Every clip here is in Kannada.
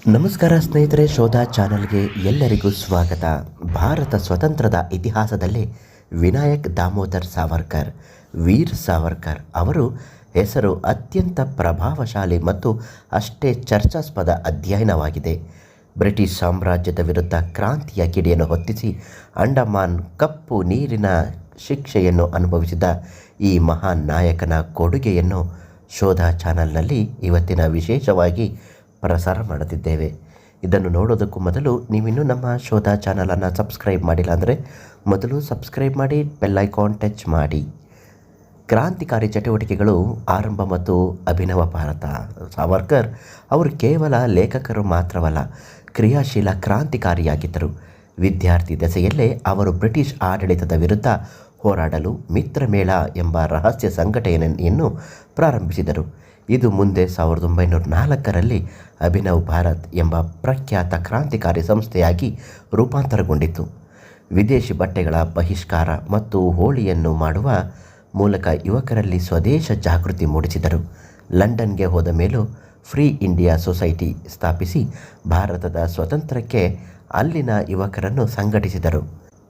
ನಮಸ್ಕಾರ ಸ್ನೇಹಿತರೆ, ಶೋಧ ಚಾನಲ್ಗೆ ಎಲ್ಲರಿಗೂ ಸ್ವಾಗತ. ಭಾರತ ಸ್ವತಂತ್ರದ ಇತಿಹಾಸದಲ್ಲಿ ವಿನಾಯಕ್ ದಾಮೋದರ್ ಸಾವರ್ಕರ್, ವೀರ್ ಸಾವರ್ಕರ್ ಅವರು ಹೆಸರು ಅತ್ಯಂತ ಪ್ರಭಾವಶಾಲಿ ಮತ್ತು ಅಷ್ಟೇ ಚರ್ಚಾಸ್ಪದ ಅಧ್ಯಯನವಾಗಿದೆ. ಬ್ರಿಟಿಷ್ ಸಾಮ್ರಾಜ್ಯದ ವಿರುದ್ಧ ಕ್ರಾಂತಿಯ ಕಿಡಿಯನ್ನು ಹೊತ್ತಿಸಿ ಅಂಡಮಾನ್ ಕಪ್ಪು ನೀರಿನ ಶಿಕ್ಷೆಯನ್ನು ಅನುಭವಿಸಿದ ಈ ಮಹಾನ್ ನಾಯಕನ ಕೊಡುಗೆಯನ್ನು ಶೋಧ ಚಾನಲ್ನಲ್ಲಿ ಇವತ್ತಿನ ವಿಶೇಷವಾಗಿ ಪ್ರಸಾರ ಮಾಡುತ್ತಿದ್ದೇವೆ. ಇದನ್ನು ನೋಡೋದಕ್ಕೂ ಮೊದಲು ನೀವಿನ್ನೂ ನಮ್ಮ ಶೋಧ ಚಾನಲನ್ನು ಸಬ್ಸ್ಕ್ರೈಬ್ ಮಾಡಿಲ್ಲ ಅಂದರೆ ಮೊದಲು ಸಬ್ಸ್ಕ್ರೈಬ್ ಮಾಡಿ, ಬೆಲ್ ಐಕಾನ್ ಟಚ್ ಮಾಡಿ. ಕ್ರಾಂತಿಕಾರಿ ಚಟುವಟಿಕೆಗಳು ಆರಂಭ ಮತ್ತು ಅಭಿನವ ಭಾರತ. ಸಾವರ್ಕರ್ ಅವರು ಕೇವಲ ಲೇಖಕರು ಮಾತ್ರವಲ್ಲ, ಕ್ರಿಯಾಶೀಲ ಕ್ರಾಂತಿಕಾರಿಯಾಗಿದ್ದರು. ವಿದ್ಯಾರ್ಥಿ ದಶೆಯಲ್ಲೇ ಅವರು ಬ್ರಿಟಿಷ್ ಆಡಳಿತದ ವಿರುದ್ಧ ಹೋರಾಡಲು ಮಿತ್ರಮೇಳ ಎಂಬ ರಹಸ್ಯ ಸಂಘಟನೆಯನ್ನು ಪ್ರಾರಂಭಿಸಿದರು. ಇದು ಮುಂದೆ 1904ರಲ್ಲಿ ಅಭಿನವ್ ಭಾರತ್ ಎಂಬ ಪ್ರಖ್ಯಾತ ಕ್ರಾಂತಿಕಾರಿ ಸಂಸ್ಥೆಯಾಗಿ ರೂಪಾಂತರಗೊಂಡಿತು. ವಿದೇಶಿ ಬಟ್ಟೆಗಳ ಬಹಿಷ್ಕಾರ ಮತ್ತು ಹೋಳಿಯನ್ನು ಮಾಡುವ ಮೂಲಕ ಯುವಕರಲ್ಲಿ ಸ್ವದೇಶ ಜಾಗೃತಿ ಮೂಡಿಸಿದರು. ಲಂಡನ್ಗೆ ಹೋದ ಮೇಲೂ ಫ್ರೀ ಇಂಡಿಯಾ ಸೊಸೈಟಿ ಸ್ಥಾಪಿಸಿ ಭಾರತದ ಸ್ವಾತಂತ್ರ್ಯಕ್ಕೆ ಅಲ್ಲಿನ ಯುವಕರನ್ನು ಸಂಘಟಿಸಿದರು.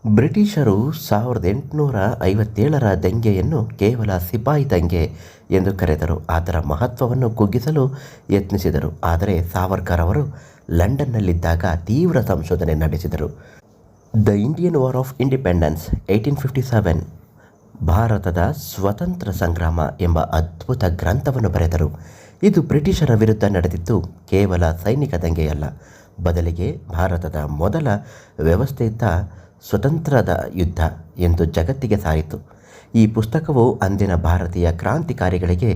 ಬ್ರಿಟಿಷರು 1857ರ ದಂಗೆಯನ್ನು ಕೇವಲ ಸಿಪಾಯಿ ದಂಗೆ ಎಂದು ಕರೆದರು. ಅದರ ಮಹತ್ವವನ್ನು ಕುಗ್ಗಿಸಲು ಯತ್ನಿಸಿದರು. ಆದರೆ ಸಾವರ್ಕರ್ ಅವರು ಲಂಡನ್ನಲ್ಲಿದ್ದಾಗ ತೀವ್ರ ಸಂಶೋಧನೆ ನಡೆಸಿದರು. The Indian war of independence 1857, ಭಾರತದ ಸ್ವತಂತ್ರ ಸಂಗ್ರಾಮ ಎಂಬ ಅದ್ಭುತ ಗ್ರಂಥವನ್ನು ಬರೆದರು. ಇದು ಬ್ರಿಟಿಷರ ವಿರುದ್ಧ ನಡೆದಿದ್ದು ಕೇವಲ ಸೈನಿಕ ದಂಗೆಯಲ್ಲ, ಬದಲಿಗೆ ಭಾರತದ ಮೊದಲ ವ್ಯವಸ್ಥಿತ ಸ್ವತಂತ್ರದ ಯುದ್ಧ ಎಂದು ಜಗತ್ತಿಗೆ ಸಾರಿತು. ಈ ಪುಸ್ತಕವು ಅಂದಿನ ಭಾರತೀಯ ಕ್ರಾಂತಿಕಾರಿಗಳಿಗೆ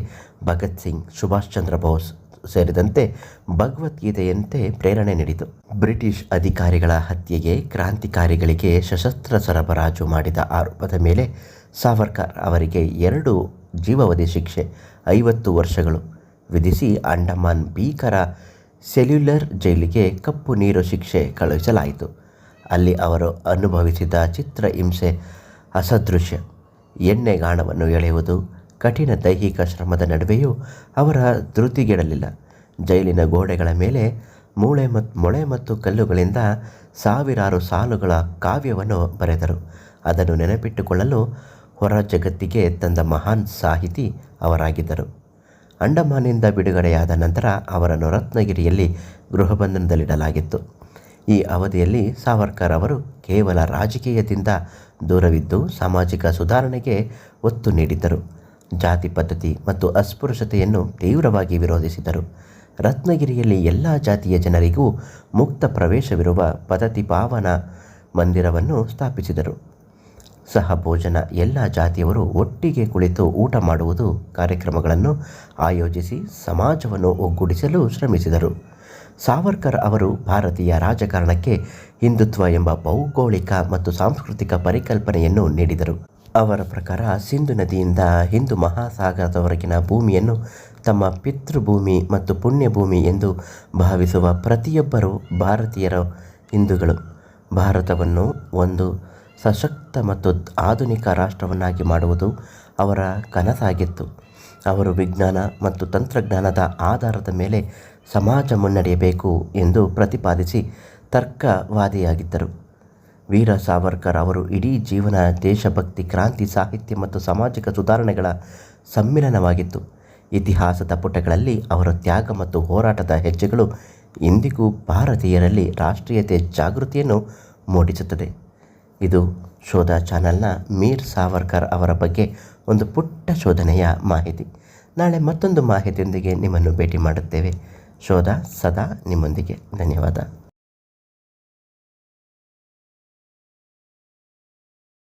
ಭಗತ್ ಸಿಂಗ್, ಸುಭಾಷ್ ಚಂದ್ರ ಬೋಸ್ ಸೇರಿದಂತೆ ಭಗವದ್ಗೀತೆಯಂತೆ ಪ್ರೇರಣೆ ನೀಡಿತು. ಬ್ರಿಟಿಷ್ ಅಧಿಕಾರಿಗಳ ಹತ್ಯೆಗೆ ಕ್ರಾಂತಿಕಾರಿಗಳಿಗೆ ಸಶಸ್ತ್ರ ಸರಬರಾಜು ಮಾಡಿದ ಆರೋಪದ ಮೇಲೆ ಸಾವರ್ಕರ್ ಅವರಿಗೆ 2 ಜೀವಾವಧಿ ಶಿಕ್ಷೆ 50 ವರ್ಷಗಳು ವಿಧಿಸಿ ಅಂಡಮಾನ್ ಭೀಕರ ಸೆಲ್ಯುಲರ್ ಜೈಲಿಗೆ ಕಪ್ಪು ನೀರು ಶಿಕ್ಷೆ ಕಳುಹಿಸಲಾಯಿತು. ಅಲ್ಲಿ ಅವರು ಅನುಭವಿಸಿದ ಚಿತ್ರಹಿಂಸೆ ಅಸದೃಶ್ಯ. ಎಣ್ಣೆಗಾಣವನ್ನು ಎಳೆಯುವುದು, ಕಠಿಣ ದೈಹಿಕ ಶ್ರಮದ ನಡುವೆಯೂ ಅವರ ಧೃತಿಗೆಡಲಿಲ್ಲ. ಜೈಲಿನ ಗೋಡೆಗಳ ಮೇಲೆ ಮೊಳೆ ಮತ್ತು ಕಲ್ಲುಗಳಿಂದ ಸಾವಿರಾರು ಸಾಲುಗಳ ಕಾವ್ಯವನ್ನು ಬರೆದರು. ಅದನ್ನು ನೆನಪಿಟ್ಟುಕೊಳ್ಳಲು ಹೊರ ಜಗತ್ತಿಗೆ ತಂದ ಮಹಾನ್ ಸಾಹಿತಿ ಅವರಾಗಿದ್ದರು. ಅಂಡಮಾನಿಂದ ಬಿಡುಗಡೆಯಾದ ನಂತರ ಅವರನ್ನು ರತ್ನಗಿರಿಯಲ್ಲಿ ಗೃಹಬಂಧನದಲ್ಲಿಡಲಾಗಿತ್ತು. ಈ ಅವಧಿಯಲ್ಲಿ ಸಾವರ್ಕರ್ ಅವರು ಕೇವಲ ರಾಜಕೀಯದಿಂದ ದೂರವಿದ್ದು ಸಾಮಾಜಿಕ ಸುಧಾರಣೆಗೆ ಒತ್ತು ನೀಡಿದ್ದರು. ಜಾತಿ ಪದ್ಧತಿ ಮತ್ತು ಅಸ್ಪೃಶ್ಯತೆಯನ್ನು ತೀವ್ರವಾಗಿ ವಿರೋಧಿಸಿದರು. ರತ್ನಗಿರಿಯಲ್ಲಿ ಎಲ್ಲ ಜಾತಿಯ ಜನರಿಗೂ ಮುಕ್ತ ಪ್ರವೇಶವಿರುವ ಪದ್ಧತಿ ಪಾವನ ಮಂದಿರವನ್ನು ಸ್ಥಾಪಿಸಿದರು. ಸಹಭೋಜನ, ಎಲ್ಲ ಜಾತಿಯವರು ಒಟ್ಟಿಗೆ ಕುಳಿತು ಊಟ ಮಾಡುವುದು ಕಾರ್ಯಕ್ರಮಗಳನ್ನು ಆಯೋಜಿಸಿ ಸಮಾಜವನ್ನು ಒಗ್ಗೂಡಿಸಲು ಶ್ರಮಿಸಿದರು. ಸಾವರ್ಕರ್ ಅವರು ಭಾರತೀಯ ರಾಜಕಾರಣಕ್ಕೆ ಹಿಂದುತ್ವ ಎಂಬ ಭೌಗೋಳಿಕ ಮತ್ತು ಸಾಂಸ್ಕೃತಿಕ ಪರಿಕಲ್ಪನೆಯನ್ನು ನೀಡಿದರು. ಅವರ ಪ್ರಕಾರ ಸಿಂಧು ನದಿಯಿಂದ ಹಿಂದೂ ಮಹಾಸಾಗರದವರೆಗಿನ ಭೂಮಿಯನ್ನು ತಮ್ಮ ಪಿತೃಭೂಮಿ ಮತ್ತು ಪುಣ್ಯಭೂಮಿ ಎಂದು ಭಾವಿಸುವ ಪ್ರತಿಯೊಬ್ಬರು ಭಾರತೀಯರ ಹಿಂದೂಗಳು. ಭಾರತವನ್ನು ಒಂದು ಸಶಕ್ತ ಮತ್ತು ಆಧುನಿಕ ರಾಷ್ಟ್ರವನ್ನಾಗಿ ಮಾಡುವುದು ಅವರ ಕನಸಾಗಿತ್ತು. ಅವರು ವಿಜ್ಞಾನ ಮತ್ತು ತಂತ್ರಜ್ಞಾನದ ಆಧಾರದ ಮೇಲೆ ಸಮಾಜ ಮುನ್ನಡೆಯಬೇಕು ಎಂದು ಪ್ರತಿಪಾದಿಸಿ ತರ್ಕವಾದಿಯಾಗಿದ್ದರು. ವೀರ ಸಾವರ್ಕರ್ ಅವರು ಇಡೀ ಜೀವನ ದೇಶಭಕ್ತಿ, ಕ್ರಾಂತಿ, ಸಾಹಿತ್ಯ ಮತ್ತು ಸಾಮಾಜಿಕ ಸುಧಾರಣೆಗಳ ಸಮ್ಮಿಲನವಾಗಿತ್ತು. ಇತಿಹಾಸದ ಪುಟಗಳಲ್ಲಿ ಅವರ ತ್ಯಾಗ ಮತ್ತು ಹೋರಾಟದ ಹೆಜ್ಜೆಗಳು ಇಂದಿಗೂ ಭಾರತೀಯರಲ್ಲಿ ರಾಷ್ಟ್ರೀಯತೆ ಜಾಗೃತಿಯನ್ನು ಮೂಡಿಸುತ್ತದೆ. ಇದು ಶೋಧ ಚಾನಲ್ನ ವೀರ್ ಸಾವರ್ಕರ್ ಅವರ ಬಗ್ಗೆ ಒಂದು ಪುಟ್ಟ ಶೋಧನೆಯ ಮಾಹಿತಿ. ನಾಳೆ ಮತ್ತೊಂದು ಮಾಹಿತಿಯೊಂದಿಗೆ ನಿಮ್ಮನ್ನು ಭೇಟಿ ಮಾಡುತ್ತೇವೆ. ಶೋಧ ಸದಾ ನಿಮ್ಮೊಂದಿಗೆ. ಧನ್ಯವಾದ.